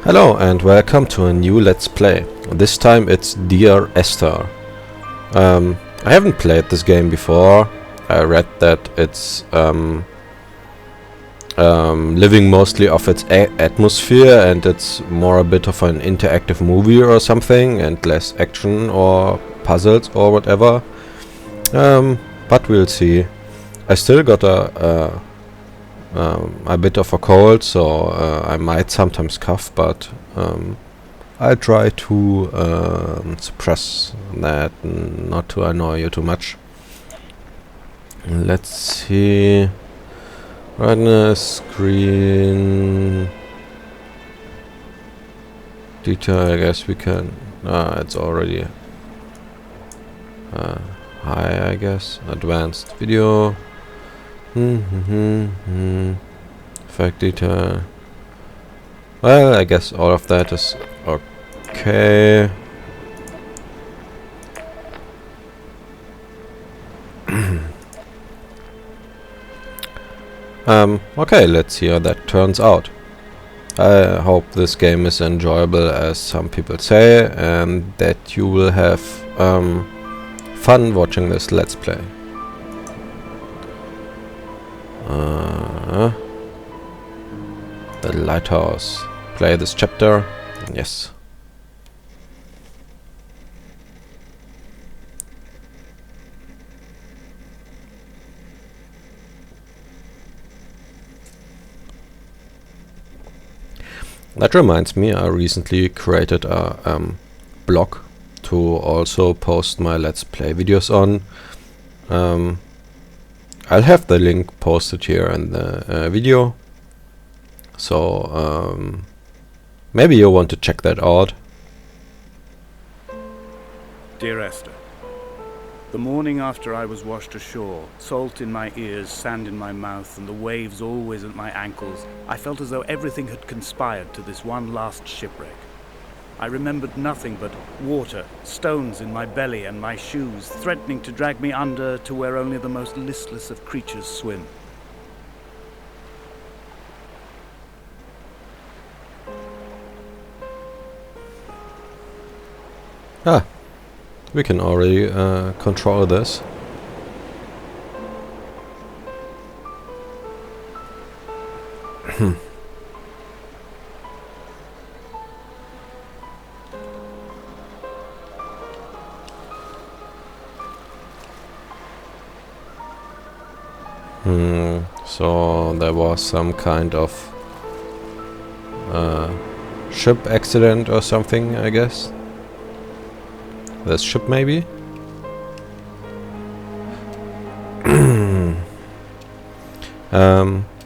Hello and welcome to a new Let's Play. This time it's Dear Esther. I haven't played this game before. I read that it's living mostly off its atmosphere, and it's more a bit of an interactive movie or something and less action or puzzles or whatever. But we'll see. I still got a bit of a cold, so I might sometimes cough, but I'll try to suppress that, not to annoy you too much. Let's see. Brightness, screen, detail. I guess we can. It's already high. I guess advanced video. Effect detail. Well, I guess all of that is okay. Okay, let's see how that turns out. I hope this game is enjoyable, as some people say, and that you will have fun watching this Let's Play. The lighthouse. Play this chapter. Yes. That reminds me, I recently created a blog to also post my Let's Play videos on. I'll have the link posted here in the video, so maybe you want to check that out. Dear Esther, the morning after I was washed ashore, salt in my ears, sand in my mouth, and the waves always at my ankles, I felt as though everything had conspired to this one last shipwreck. I remembered nothing but water, stones in my belly and my shoes, threatening to drag me under to where only the most listless of creatures swim. We can already control this. So there was some kind of ship accident or something, I guess. This ship, maybe?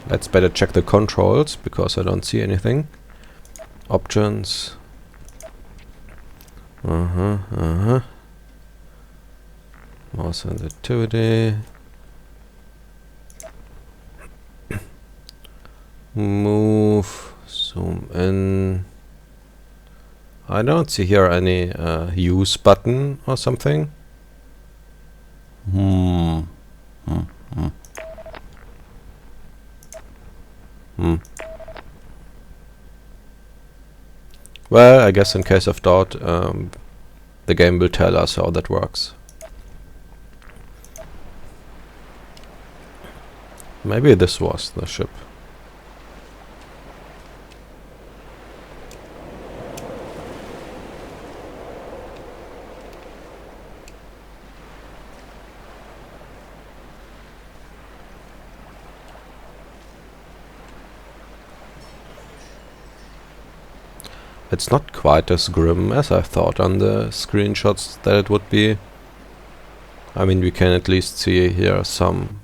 Let's better check the controls, because I don't see anything. Options. Mouse sensitivity. Move. Zoom in. I don't see here any use button or something. Well, I guess in case of doubt, the game will tell us how that works. Maybe this was the ship. It's not quite as grim as I thought on the screenshots that it would be. I mean, we can at least see here some.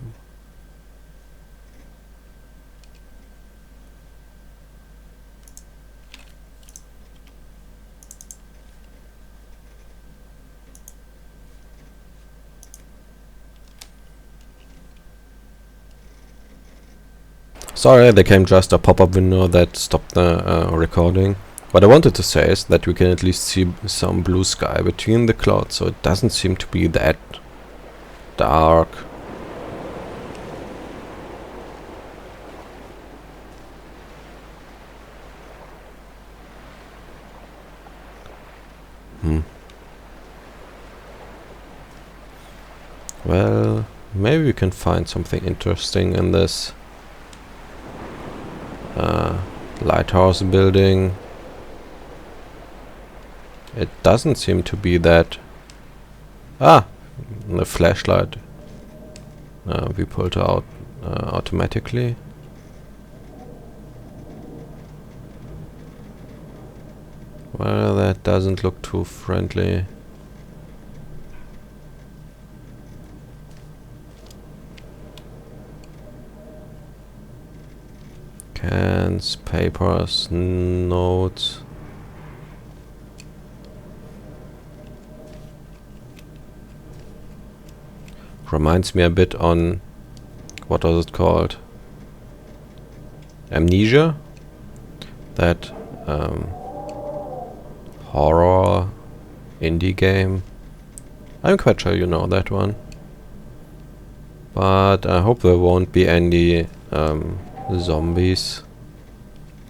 Sorry, there came just a pop-up window that stopped the recording. What I wanted to say is that we can at least see some blue sky between the clouds, so it doesn't seem to be that dark. Well, maybe we can find something interesting in this lighthouse building. It doesn't seem to be that... Ah! The flashlight. We pulled out automatically. Well, that doesn't look too friendly. Cans, papers, notes. Reminds me a bit on... what was it called? Amnesia? That horror indie game. I'm quite sure you know that one. But I hope there won't be any zombies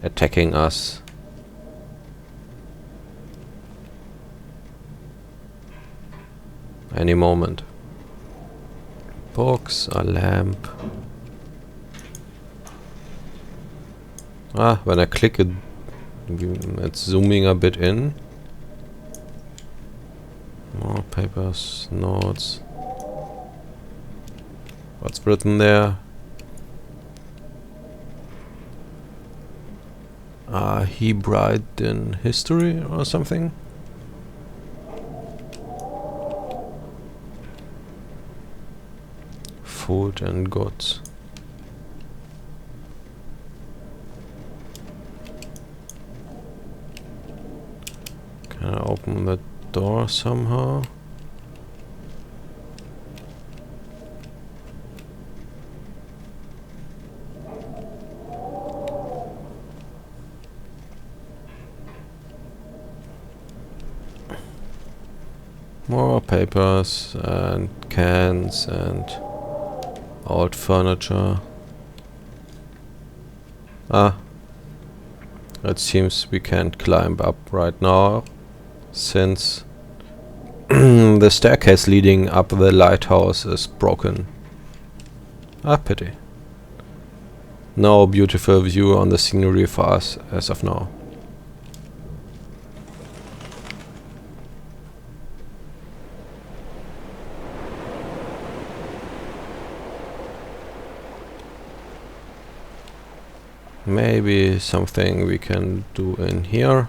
attacking us. Any moment. Books, a lamp. Ah, when I click it, it's zooming a bit in. More papers, notes. What's written there? He bright in history or something? Food and goods. Can I open the door somehow? More papers and cans and old furniture. Ah, it seems we can't climb up right now, since the staircase leading up the lighthouse is broken. Ah, pity. No beautiful view on the scenery for us as of now. Maybe something we can do in here.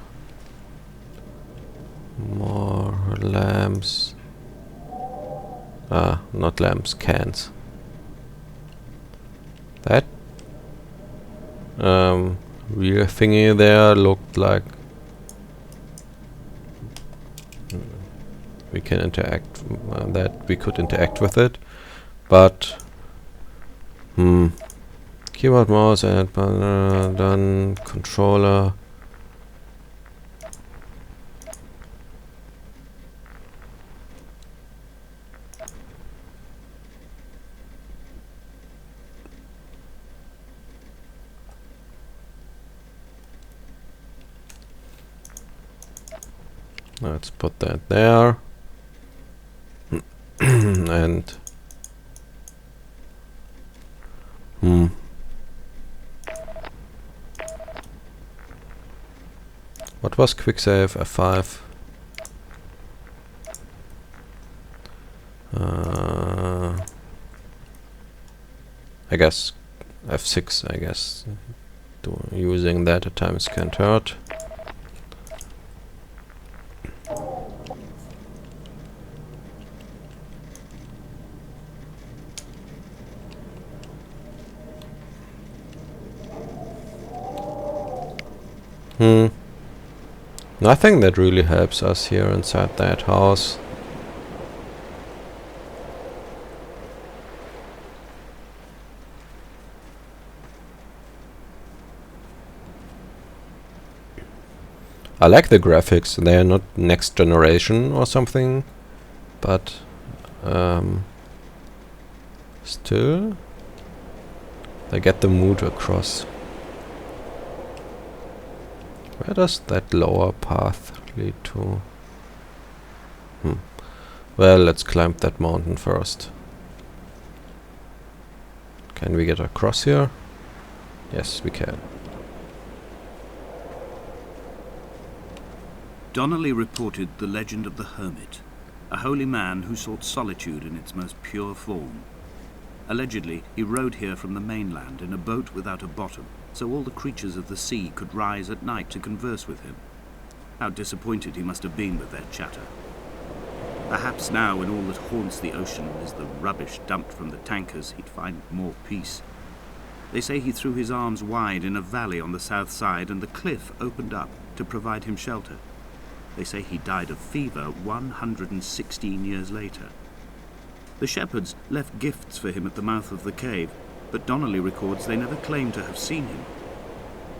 More lamps. Ah, not lamps, cans. That real thingy there looked like we can interact, that we could interact with it, but keyboard, mouse, and done, controller. Let's put that there. And what was quick save? F5. I guess F6. I guess using that at times can't hurt. Nothing that really helps us here inside that house. I like the graphics. They are not next generation or something, but still they get the mood across. Where does that lower path lead to? Well, let's climb that mountain first. Can we get across here? Yes, we can. Donnelly reported the legend of the hermit, a holy man who sought solitude in its most pure form. Allegedly, he rode here from the mainland in a boat without a bottom, so all the creatures of the sea could rise at night to converse with him. How disappointed he must have been with their chatter. Perhaps now, when all that haunts the ocean is the rubbish dumped from the tankers, he'd find more peace. They say he threw his arms wide in a valley on the south side, and the cliff opened up to provide him shelter. They say he died of fever 116 years later. The shepherds left gifts for him at the mouth of the cave, but Donnelly records they never claimed to have seen him.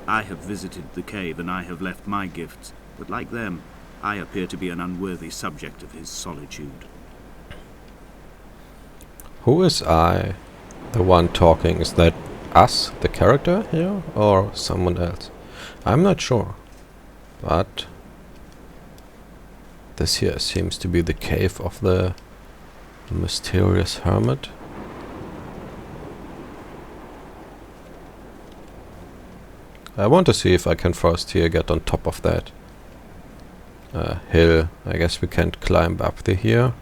I have visited the cave and I have left my gifts, but like them, I appear to be an unworthy subject of his solitude. Who is I? The one talking? Is that us, the character here, or someone else? I'm not sure. But this here seems to be the cave of the mysterious hermit. I want to see if I can first here get on top of that hill. I guess we can't climb up the here.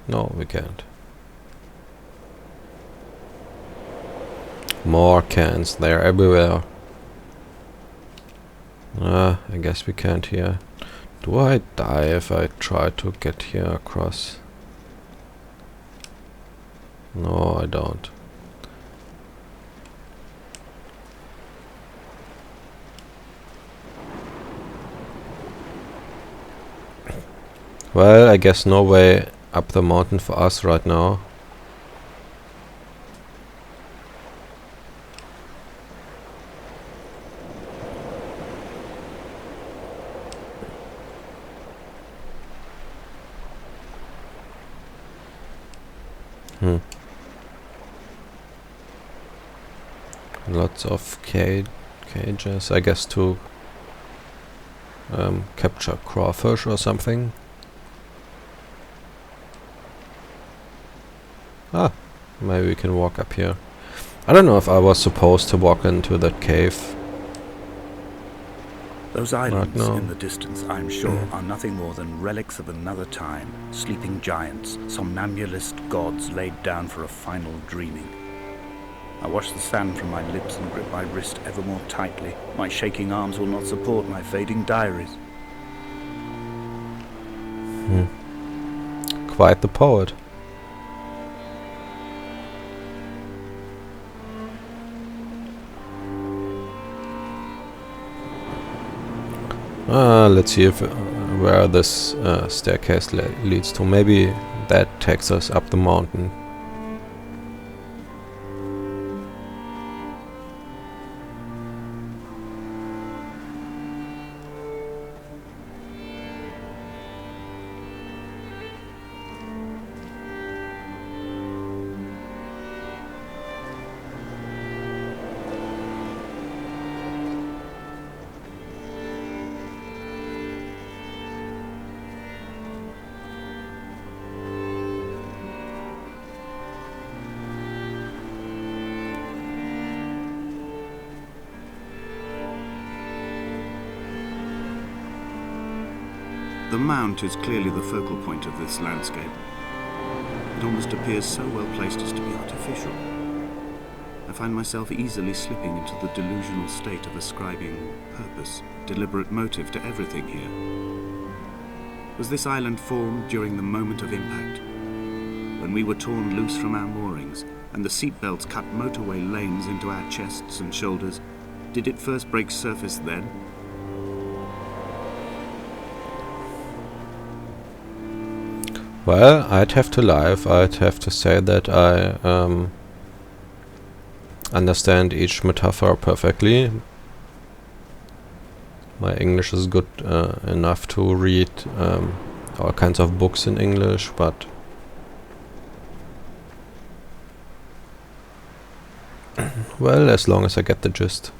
No, we can't. More cans, they're everywhere. I guess we can't here. Do I die if I try to get here across? No, I don't. Well, I guess no way up the mountain for us right now. Lots of cages, I guess, to capture crawfish or something. Ah, maybe we can walk up here. I don't know if I was supposed to walk into that cave. Those islands no. in the distance, I'm sure, are nothing more than relics of another time. Sleeping giants, somnambulist gods laid down for a final dreaming. I wash the sand from my lips and grip my wrist ever more tightly. My shaking arms will not support my fading diaries. Quite the poet. Let's see if where this staircase leads to. Maybe that takes us up the mountain. The mount is clearly the focal point of this landscape. It almost appears so well placed as to be artificial. I find myself easily slipping into the delusional state of ascribing purpose, deliberate motive to everything here. Was this island formed during the moment of impact? When we were torn loose from our moorings and the seatbelts cut motorway lanes into our chests and shoulders, did it first break surface then? Well, I'd have to lie if I'd have to say that I understand each metaphor perfectly. My English is good enough to read all kinds of books in English, but well, as long as I get the gist.